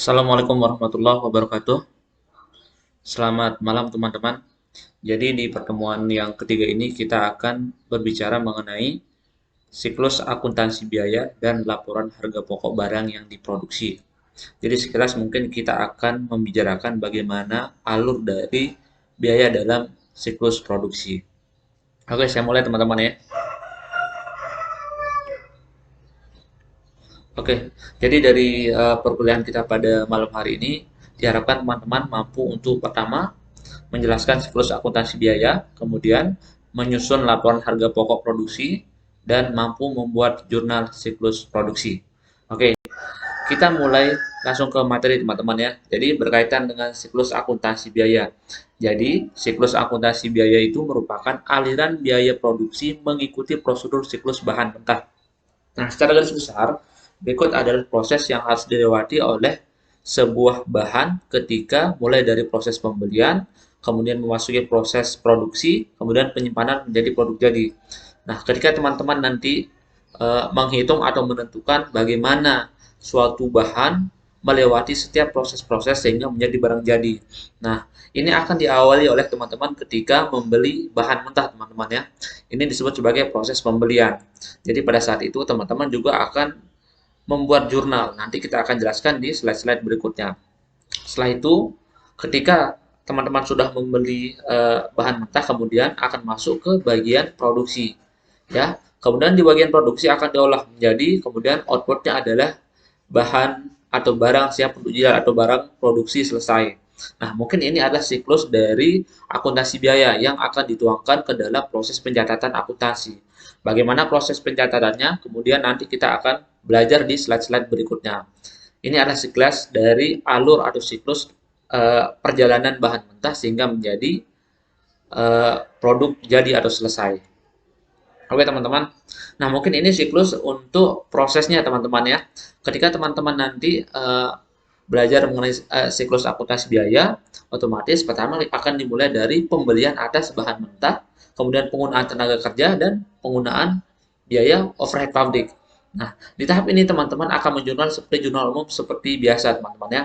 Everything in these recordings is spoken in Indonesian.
Assalamualaikum warahmatullahi wabarakatuh. Selamat malam teman-teman. Jadi di pertemuan yang ketiga ini kita akan berbicara mengenai siklus akuntansi biaya dan laporan harga pokok barang yang diproduksi. Jadi sekilas mungkin kita akan membicarakan bagaimana alur dari biaya dalam siklus produksi. Oke, saya mulai teman-teman ya. Oke, jadi dari perkuliahan kita pada malam hari ini diharapkan teman-teman mampu untuk pertama menjelaskan siklus akuntansi biaya, kemudian menyusun laporan harga pokok produksi, dan mampu membuat jurnal siklus produksi. Oke, kita mulai langsung ke materi teman-teman ya. Jadi berkaitan dengan siklus akuntansi biaya. Jadi, siklus akuntansi biaya itu merupakan aliran biaya produksi mengikuti prosedur siklus bahan mentah. Nah, secara garis besar, berikut adalah proses yang harus dilewati oleh sebuah bahan ketika mulai dari proses pembelian, kemudian memasuki proses produksi, kemudian penyimpanan menjadi produk jadi. Nah, ketika teman-teman nanti menghitung atau menentukan bagaimana suatu bahan melewati setiap proses-proses sehingga menjadi barang jadi. Nah, ini akan diawali oleh teman-teman ketika membeli bahan mentah, teman-teman ya. Ini disebut sebagai proses pembelian. Jadi pada saat itu teman-teman juga akan membuat jurnal. Nanti kita akan jelaskan di slide-slide berikutnya. Setelah itu, ketika teman-teman sudah membeli bahan mentah, kemudian akan masuk ke bagian produksi. Ya, kemudian di bagian produksi akan diolah menjadi, kemudian outputnya adalah bahan atau barang siap untuk jual atau barang produksi selesai. Nah, mungkin ini adalah siklus dari akuntansi biaya yang akan dituangkan ke dalam proses pencatatan akuntansi. Bagaimana proses pencatatannya? Kemudian nanti kita akan belajar di slide-slide berikutnya. Ini adalah siklus dari alur atau siklus perjalanan bahan mentah sehingga menjadi produk jadi atau selesai. Oke teman-teman. Nah mungkin ini siklus untuk prosesnya teman-teman ya. Ketika teman-teman nanti belajar mengenai siklus akuntansi biaya, otomatis pertama akan dimulai dari pembelian atas bahan mentah, kemudian penggunaan tenaga kerja dan penggunaan biaya overhead pabrik. Nah, di tahap ini teman-teman akan menjurnal seperti jurnal umum seperti biasa teman-teman ya.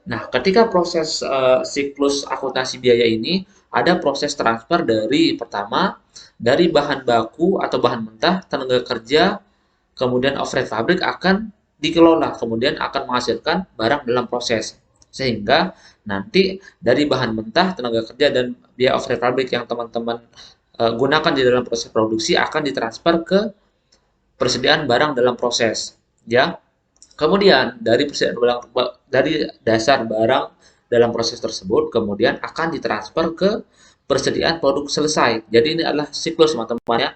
Nah, ketika proses siklus akuntansi biaya ini ada proses transfer dari pertama dari bahan baku atau bahan mentah, tenaga kerja, kemudian overhead pabrik akan dikelola, kemudian akan menghasilkan barang dalam proses. Sehingga nanti dari bahan mentah, tenaga kerja, dan biaya overhead pabrik yang teman-teman gunakan di dalam proses produksi akan ditransfer ke persediaan barang dalam proses. Ya, kemudian dari persediaan barang, dari dasar barang dalam proses tersebut kemudian akan ditransfer ke persediaan produk selesai. Jadi ini adalah siklus teman-teman ya.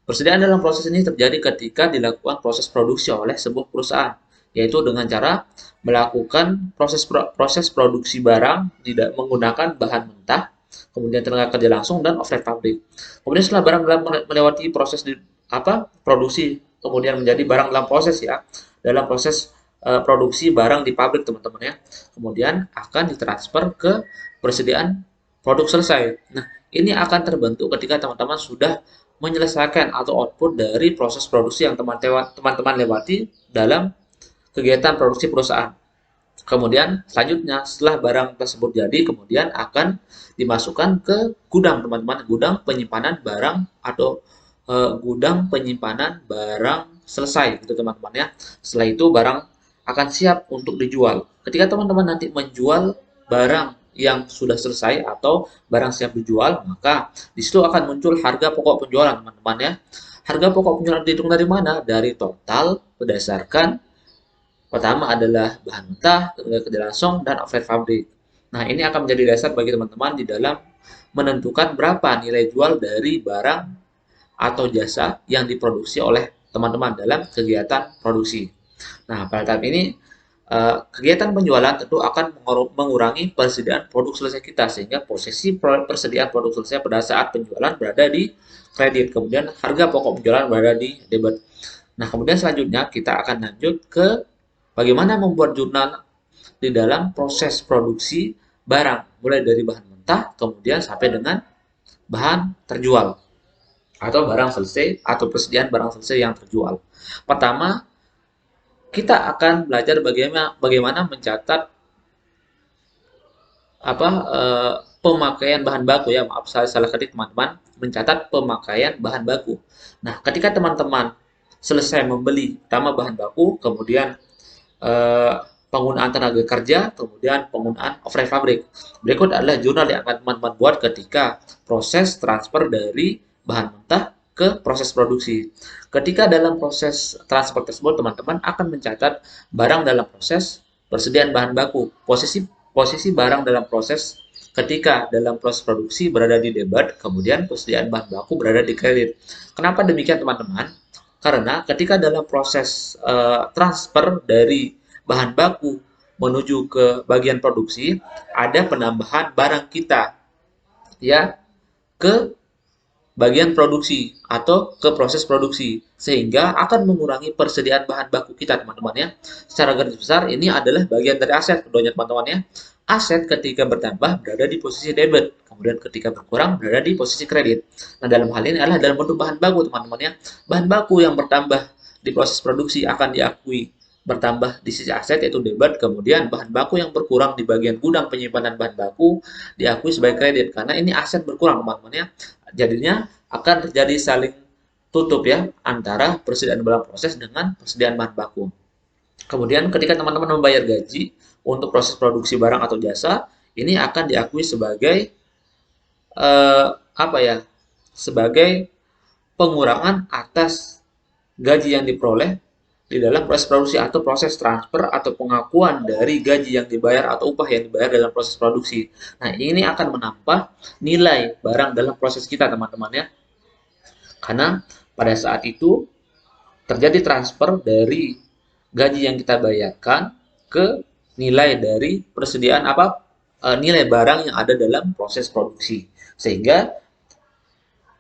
Persediaan dalam proses ini terjadi ketika dilakukan proses produksi oleh sebuah perusahaan, yaitu dengan cara melakukan proses produksi barang tidak menggunakan bahan mentah, kemudian tenaga kerja langsung dan overhead pabrik. Kemudian setelah barang melewati proses produksi, kemudian menjadi barang dalam proses ya, dalam proses produksi barang di pabrik teman-teman ya, kemudian akan ditransfer ke persediaan produk selesai. Nah, ini akan terbentuk ketika teman-teman sudah menyelesaikan atau output dari proses produksi yang teman-teman lewati dalam kegiatan produksi perusahaan. Kemudian selanjutnya setelah barang tersebut jadi, kemudian akan dimasukkan ke gudang teman-teman, gudang penyimpanan barang atau gudang penyimpanan barang selesai gitu teman-teman ya. Setelah itu barang akan siap untuk dijual. Ketika teman-teman nanti menjual barang yang sudah selesai atau barang siap dijual, maka di situ akan muncul harga pokok penjualan teman-teman ya. Harga pokok penjualan dihitung dari mana? Dari total berdasarkan pertama adalah bahan mentah, tenaga kerja langsung, dan overhead pabrik. Nah, ini akan menjadi dasar bagi teman-teman di dalam menentukan berapa nilai jual dari barang atau jasa yang diproduksi oleh teman-teman dalam kegiatan produksi. Nah, pada tahap ini kegiatan penjualan tentu akan mengurangi persediaan produk selesai kita sehingga posisi persediaan produk selesai pada saat penjualan berada di kredit, kemudian harga pokok penjualan berada di debit. Nah, kemudian selanjutnya kita akan lanjut ke bagaimana membuat jurnal di dalam proses produksi barang, mulai dari bahan mentah kemudian sampai dengan bahan terjual atau barang selesai atau persediaan barang selesai yang terjual. Pertama, kita akan belajar bagaimana mencatat apa pemakaian bahan baku ya, maaf saya salah ketik teman-teman, mencatat pemakaian bahan baku. Nah, ketika teman-teman selesai membeli pertama bahan baku, kemudian eh, penggunaan tenaga kerja, kemudian penggunaan overhead pabrik. Berikut adalah jurnal yang akan teman-teman buat ketika proses transfer dari bahan mentah ke proses produksi. Ketika dalam proses transfer tersebut, teman-teman akan mencatat barang dalam proses, persediaan bahan baku, posisi posisi barang dalam proses ketika dalam proses produksi berada di debit, kemudian persediaan bahan baku berada di kredit. Kenapa demikian teman-teman? Karena ketika dalam proses transfer dari bahan baku menuju ke bagian produksi, ada penambahan barang kita ya ke bagian produksi atau ke proses produksi sehingga akan mengurangi persediaan bahan baku kita teman-teman ya. Secara garis besar ini adalah bagian dari aset keduanya teman-teman ya. Aset ketika bertambah berada di posisi debit, kemudian ketika berkurang berada di posisi kredit. Nah, dalam hal ini adalah dalam bentuk bahan baku teman-teman ya. Bahan baku yang bertambah di proses produksi akan diakui bertambah di sisi aset yaitu debit, kemudian bahan baku yang berkurang di bagian gudang penyimpanan bahan baku diakui sebagai kredit karena ini aset berkurang teman-teman ya. Jadinya akan terjadi saling tutup ya antara persediaan barang proses dengan persediaan bahan baku. Kemudian ketika teman-teman membayar gaji untuk proses produksi barang atau jasa, ini akan diakui sebagai apa ya? Sebagai pengurangan atas gaji yang diperoleh di dalam proses produksi atau proses transfer atau pengakuan dari gaji yang dibayar atau upah yang dibayar dalam proses produksi. Nah, ini akan menambah nilai barang dalam proses kita, teman-teman ya. Karena pada saat itu terjadi transfer dari gaji yang kita bayarkan ke nilai dari persediaan nilai barang yang ada dalam proses produksi. Sehingga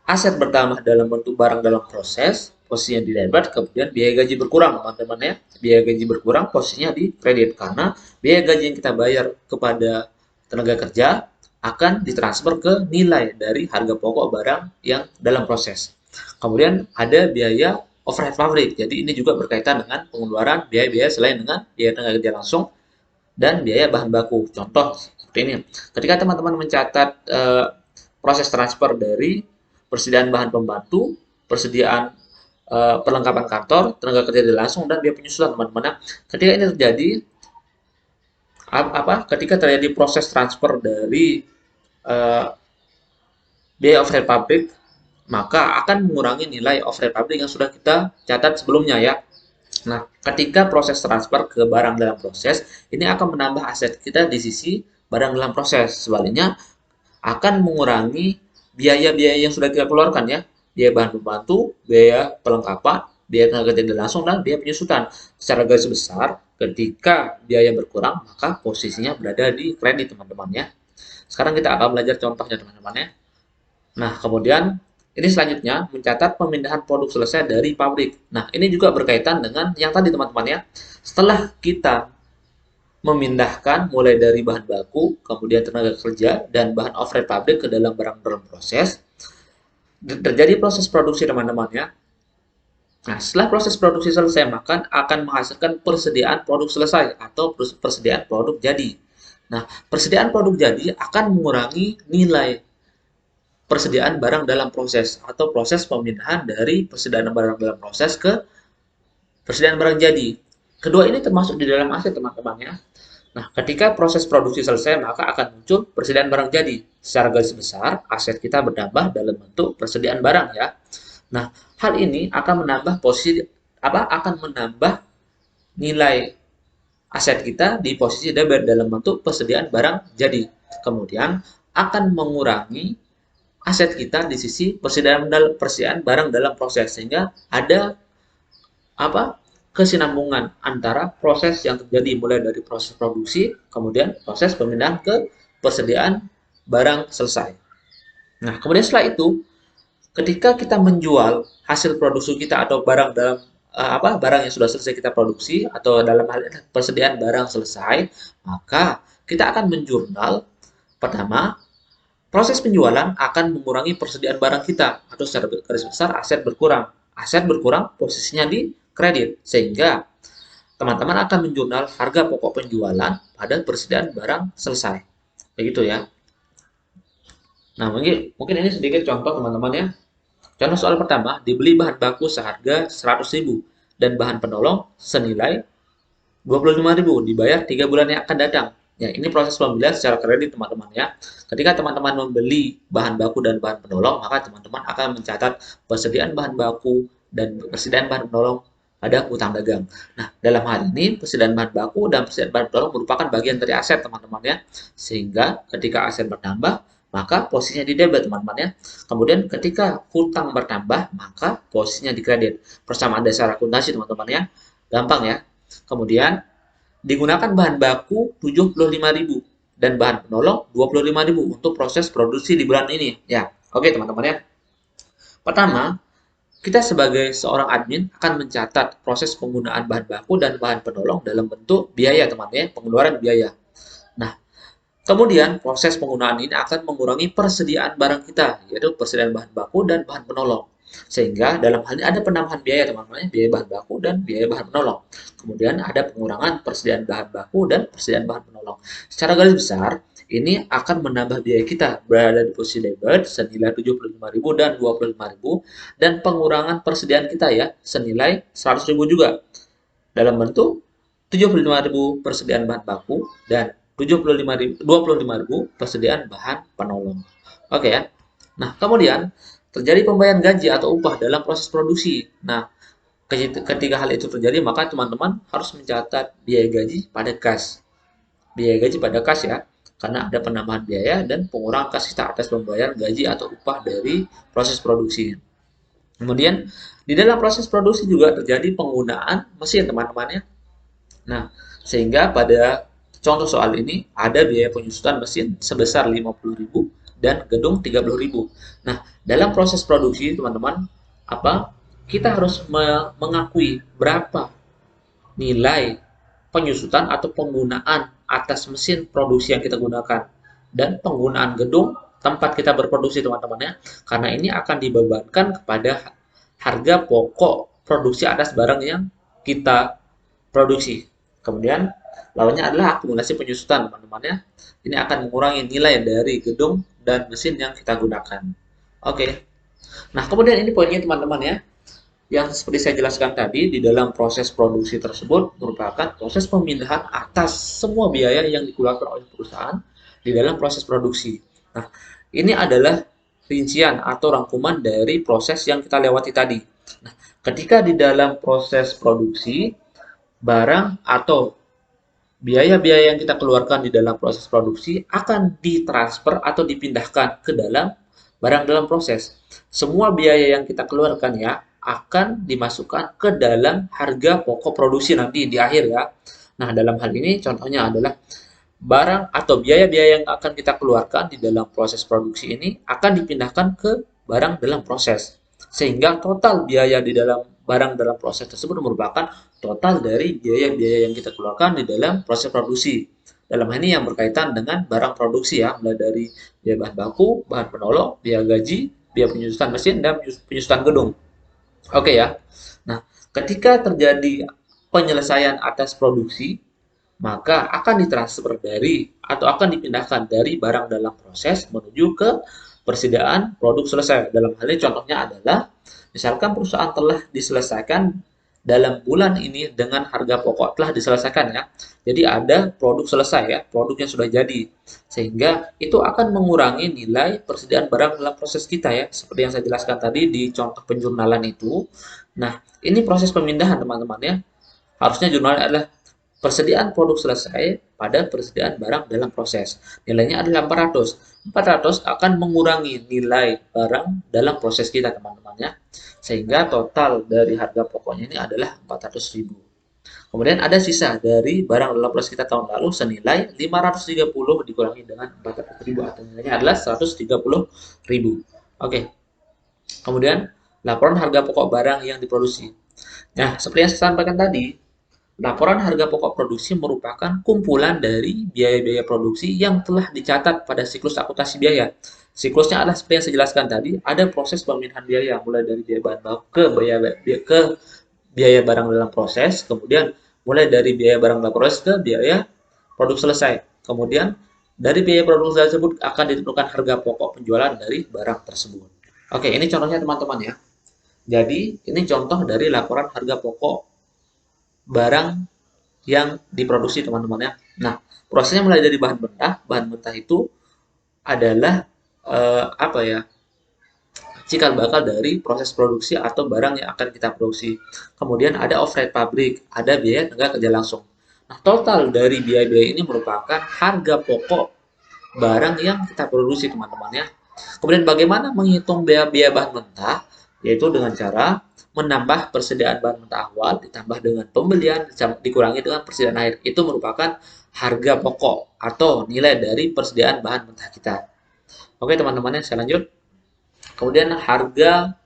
aset bertambah dalam bentuk barang dalam proses, posisinya di debit, kemudian biaya gaji berkurang, teman-teman ya. Biaya gaji berkurang, posisinya di kredit karena biaya gaji yang kita bayar kepada tenaga kerja akan ditransfer ke nilai dari harga pokok barang yang dalam proses. Kemudian ada biaya overhead pabrik. Jadi ini juga berkaitan dengan pengeluaran biaya-biaya selain dengan biaya tenaga kerja langsung dan biaya bahan baku. Contoh seperti ini. Ketika teman-teman mencatat proses transfer dari persediaan bahan pembantu, persediaan perlengkapan kantor, tenaga kerja langsung dan biaya penyusutan teman-teman. Ketika ini terjadi ketika terjadi proses transfer dari biaya overhead pabrik, maka akan mengurangi nilai overhead pabrik yang sudah kita catat sebelumnya ya. Nah, ketika proses transfer ke barang dalam proses, ini akan menambah aset kita di sisi barang dalam proses. Sebaliknya, akan mengurangi biaya-biaya yang sudah kita keluarkan ya. Biaya bahan pembantu, biaya perlengkapan, biaya tenaga kerja langsung, dan biaya penyusutan. Secara garis besar, ketika biaya berkurang, maka posisinya berada di kredit teman-teman ya. Sekarang kita akan belajar contohnya teman-teman ya. Nah, kemudian ini selanjutnya mencatat pemindahan produk selesai dari pabrik. Nah, ini juga berkaitan dengan yang tadi teman-teman ya. Setelah kita memindahkan mulai dari bahan baku, kemudian tenaga kerja, dan bahan overhead pabrik ke dalam barang dalam proses, terjadi proses produksi teman-teman ya. Nah, setelah proses produksi selesai, maka akan menghasilkan persediaan produk selesai atau persediaan produk jadi. Nah, persediaan produk jadi akan mengurangi nilai persediaan barang dalam proses atau proses pemindahan dari persediaan barang dalam proses ke persediaan barang jadi. Kedua ini termasuk di dalam aset teman-teman ya. Nah, ketika proses produksi selesai, maka akan muncul persediaan barang jadi. Secara garis besar, aset kita bertambah dalam bentuk persediaan barang ya. Nah, hal ini akan menambah akan menambah nilai aset kita di posisi debit dalam bentuk persediaan barang jadi. Kemudian akan mengurangi aset kita di sisi persediaan barang dalam proses sehingga ada kesinambungan antara proses yang terjadi mulai dari proses produksi kemudian proses pemindahan ke persediaan barang selesai. Nah, kemudian setelah itu ketika kita menjual hasil produksi kita atau barang dalam barang yang sudah selesai kita produksi atau dalam hal ini persediaan barang selesai, maka kita akan menjurnal pertama proses penjualan akan mengurangi persediaan barang kita atau secara garis besar aset berkurang. Aset berkurang posisinya di kredit sehingga teman-teman akan menjurnal harga pokok penjualan pada persediaan barang selesai. Begitu ya. Nah, mungkin ini sedikit contoh teman-teman ya. Contoh soal pertama, dibeli bahan baku seharga 100.000 dan bahan penolong senilai 25.000 dibayar 3 bulan yang akan datang. Ya, ini proses pembelian secara kredit teman-teman ya. Ketika teman-teman membeli bahan baku dan bahan penolong, maka teman-teman akan mencatat persediaan bahan baku dan persediaan bahan penolong pada utang dagang. Nah, dalam hal ini persediaan bahan baku dan persediaan bahan penolong merupakan bagian dari aset teman-teman ya. Sehingga ketika aset bertambah, maka posisinya di debit teman-teman ya. Kemudian ketika hutang bertambah, maka posisinya di kredit. Persamaan dasar akuntansi teman-teman ya. Gampang ya. Kemudian digunakan bahan baku 75.000 dan bahan penolong 25.000 untuk proses produksi di bulan ini. Ya, oke teman-teman ya. Pertama, kita sebagai seorang admin akan mencatat proses penggunaan bahan baku dan bahan penolong dalam bentuk biaya teman-teman ya, pengeluaran biaya. Nah, kemudian proses penggunaan ini akan mengurangi persediaan barang kita, yaitu persediaan bahan baku dan bahan penolong. Sehingga dalam hal ini ada penambahan biaya teman-teman, biaya bahan baku dan biaya bahan penolong. Kemudian ada pengurangan persediaan bahan baku dan persediaan bahan penolong. Secara garis besar, ini akan menambah biaya kita berada di posisi debit senilai 75.000 dan 25.000 dan pengurangan persediaan kita ya senilai 100.000 juga dalam bentuk 75.000 persediaan bahan baku dan 25.000 persediaan bahan penolong. Oke ya. Nah, kemudian terjadi pembayaran gaji atau upah dalam proses produksi. Nah, ketika hal itu terjadi, maka teman-teman harus mencatat biaya gaji pada kas. Biaya gaji pada kas ya, karena ada penambahan biaya dan pengurangan kas kita atas pembayaran gaji atau upah dari proses produksi. Kemudian, di dalam proses produksi juga terjadi penggunaan mesin teman-teman ya. Nah, sehingga pada contoh soal ini ada biaya penyusutan mesin sebesar 50.000 dan gedung 30.000. Nah, dalam proses produksi teman-teman, kita harus mengakui berapa nilai penyusutan atau penggunaan atas mesin produksi yang kita gunakan dan penggunaan gedung tempat kita berproduksi teman-teman ya. Karena ini akan dibebankan kepada harga pokok produksi atas barang yang kita produksi. Kemudian lawannya adalah akumulasi penyusutan teman-teman ya. Ini akan mengurangi nilai dari gedung dan mesin yang kita gunakan. Oke. Nah, kemudian ini poinnya teman-teman ya. Yang seperti saya jelaskan tadi, di dalam proses produksi tersebut merupakan proses pemindahan atas semua biaya yang dikeluarkan oleh perusahaan di dalam proses produksi. Nah, ini adalah rincian atau rangkuman dari proses yang kita lewati tadi. Nah, ketika di dalam proses produksi, barang atau biaya-biaya yang kita keluarkan di dalam proses produksi akan ditransfer atau dipindahkan ke dalam barang dalam proses. Semua biaya yang kita keluarkan ya akan dimasukkan ke dalam harga pokok produksi nanti di akhir ya. Nah, dalam hal ini contohnya adalah barang atau biaya-biaya yang akan kita keluarkan di dalam proses produksi ini akan dipindahkan ke barang dalam proses. Sehingga total biaya di dalam barang dalam proses tersebut merupakan total dari biaya-biaya yang kita keluarkan di dalam proses produksi. Dalam hal ini yang berkaitan dengan barang produksi ya, mulai dari biaya bahan baku, bahan penolong, biaya gaji, biaya penyusutan mesin, dan penyusutan gedung. Oke ya. Nah, ketika terjadi penyelesaian atas produksi, maka akan ditransfer dari atau akan dipindahkan dari barang dalam proses menuju ke persediaan produk selesai. Dalam hal ini contohnya adalah misalkan perusahaan telah diselesaikan dalam bulan ini dengan harga pokok telah diselesaikan ya. Jadi ada produk selesai ya, produk yang sudah jadi. Sehingga itu akan mengurangi nilai persediaan barang dalam proses kita ya, seperti yang saya jelaskan tadi di contoh penjurnalan itu. Nah, ini proses pemindahan teman-teman ya. Harusnya jurnal adalah persediaan produk selesai pada persediaan barang dalam proses. Nilainya adalah 400. 400 akan mengurangi nilai barang dalam proses kita teman-teman ya. Sehingga total dari harga pokoknya ini adalah 400.000. Kemudian ada sisa dari barang dalam proses kita tahun lalu senilai 530 dikurangi dengan 400.000 atau nilainya adalah 130.000. Oke. Kemudian laporan harga pokok barang yang diproduksi. Nah, seperti yang saya sampaikan tadi, laporan harga pokok produksi merupakan kumpulan dari biaya-biaya produksi yang telah dicatat pada siklus akuntansi biaya. Siklusnya adalah seperti yang saya jelaskan tadi, ada proses pemindahan biaya mulai dari biaya bahan baku ke biaya barang dalam proses, kemudian mulai dari biaya barang dalam proses ke biaya produk selesai. Kemudian Dari biaya produksi tersebut akan ditentukan harga pokok penjualan dari barang tersebut. Oke, ini contohnya teman-teman ya. Jadi, ini contoh dari laporan harga pokok barang yang diproduksi teman-teman ya. Nah, prosesnya mulai dari bahan mentah. Bahan mentah itu adalah apa ya? Cikal bakal dari proses produksi atau barang yang akan kita produksi. Kemudian ada overhead pabrik, ada biaya tenaga kerja langsung. Nah, total dari biaya-biaya ini merupakan harga pokok barang yang kita produksi, teman-teman ya. Kemudian bagaimana menghitung biaya-biaya bahan mentah? Yaitu dengan cara menambah persediaan bahan mentah awal ditambah dengan pembelian dikurangi dengan persediaan air. Itu merupakan harga pokok atau nilai dari persediaan bahan mentah kita. Oke, teman-teman ya, saya lanjut. Kemudian harga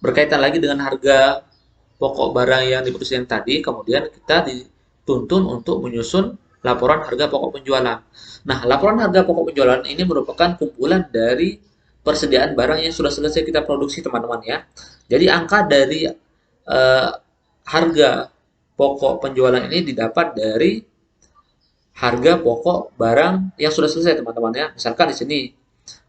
berkaitan lagi dengan harga pokok barang yang diproduksi yang tadi, kemudian kita dituntun untuk menyusun laporan harga pokok penjualan. Nah, laporan harga pokok penjualan ini merupakan kumpulan dari persediaan barang yang sudah selesai kita produksi, teman-teman ya. Jadi angka dari harga pokok penjualan ini didapat dari harga pokok barang yang sudah selesai, teman-teman ya. Misalkan di sini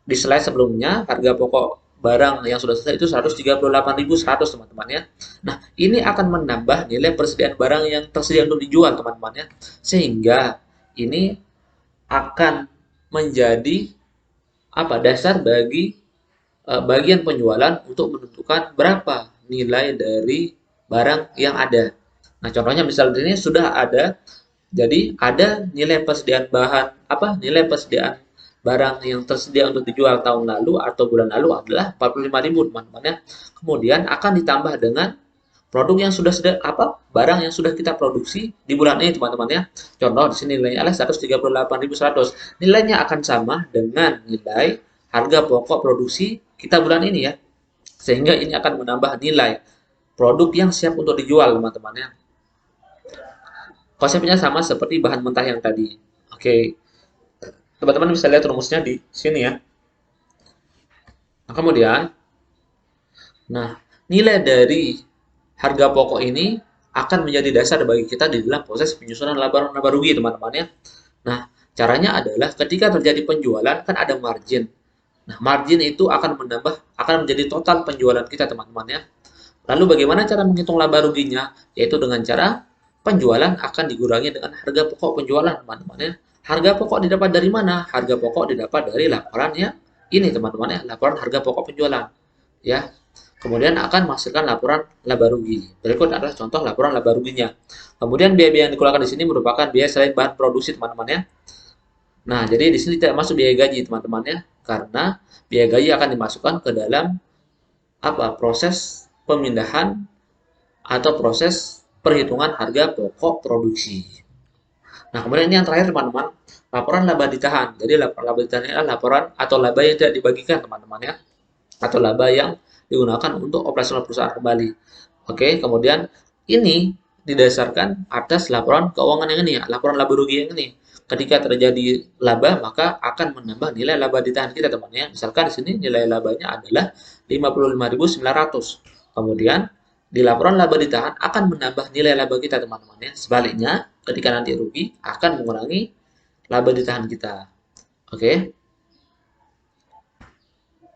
di slide sebelumnya harga pokok barang yang sudah selesai itu 138.100, teman-teman ya. Nah, ini akan menambah nilai persediaan barang yang tersedia untuk dijual, teman-teman ya. Sehingga ini akan menjadi apa? Dasar bagi bagian penjualan untuk menentukan berapa nilai dari barang yang ada. Nah, contohnya misalnya ini sudah ada, jadi ada nilai persediaan bahan apa? Nilai persediaan barang yang tersedia untuk dijual tahun lalu atau bulan lalu adalah 45.000, teman-teman ya. Kemudian akan ditambah dengan produk yang sudah apa? Barang yang sudah kita produksi di bulan ini, teman-teman ya. Contoh di sini nilainya adalah 138.100. Nilainya akan sama dengan nilai harga pokok produksi kita bulan ini ya. Sehingga ini akan menambah nilai produk yang siap untuk dijual, teman-teman ya. Konsepnya sama seperti bahan mentah yang tadi. Oke, teman-teman bisa lihat rumusnya di sini ya. Nah, kemudian, nilai dari harga pokok ini akan menjadi dasar bagi kita di dalam proses penyusunan laba rugi, teman-teman ya. Nah, caranya adalah ketika terjadi penjualan kan ada margin. Nah, margin itu akan menjadi total penjualan kita, teman-teman ya. Lalu bagaimana cara menghitung laba ruginya? Yaitu dengan cara penjualan akan dikurangi dengan harga pokok penjualan, teman-teman ya. Harga pokok didapat dari mana? Harga pokok didapat dari laporannya ini, teman-teman ya, laporan harga pokok penjualan. Ya. Kemudian akan menghasilkan laporan laba rugi. Berikut adalah contoh laporan laba ruginya. Kemudian biaya-biaya yang dikeluarkan di sini merupakan biaya selain bahan produksi, teman-teman ya. Nah, jadi di sini tidak masuk biaya gaji, teman-teman ya, karena biaya gaji akan dimasukkan ke dalam apa? Proses pemindahan atau proses perhitungan harga pokok produksi. Nah, kemudian ini yang terakhir, teman-teman, laporan laba ditahan. Jadi laporan laba ditahan adalah laporan atau laba yang tidak dibagikan, teman-teman ya, atau laba yang digunakan untuk operasional perusahaan kembali. Oke, kemudian ini didasarkan atas laporan keuangan yang ini ya, laporan laba rugi yang ini. Ketika terjadi laba, maka akan menambah nilai laba ditahan kita, teman ya. Misalkan di sini nilai labanya adalah 55.900. Kemudian di laporan laba ditahan akan menambah nilai laba kita, teman-teman ya. Sebaliknya, ketika nanti rugi akan mengurangi laba ditahan kita. Oke.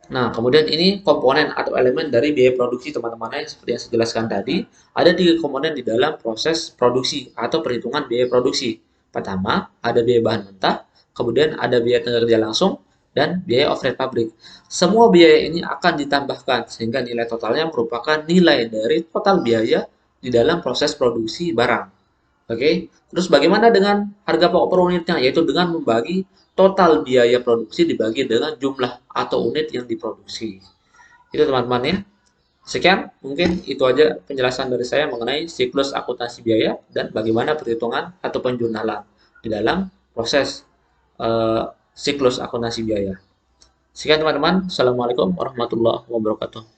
Nah, kemudian ini komponen atau elemen dari biaya produksi, teman-teman ya. Seperti yang saya jelaskan tadi, ada 3 komponen di dalam proses produksi atau perhitungan biaya produksi. Pertama, ada biaya bahan mentah, kemudian ada biaya tenaga kerja langsung, dan biaya overhead pabrik. Semua biaya ini akan ditambahkan sehingga nilai totalnya merupakan nilai dari total biaya di dalam proses produksi barang. Oke, terus bagaimana dengan harga pokok per unitnya? Yaitu dengan membagi total biaya produksi dibagi dengan jumlah atau unit yang diproduksi. Itu teman-teman ya. Sekian, mungkin itu aja penjelasan dari saya mengenai siklus akuntansi biaya dan bagaimana perhitungan atau penjurnalan di dalam proses siklus akuntansi biaya. Sekian teman-teman. Assalamualaikum warahmatullahi wabarakatuh.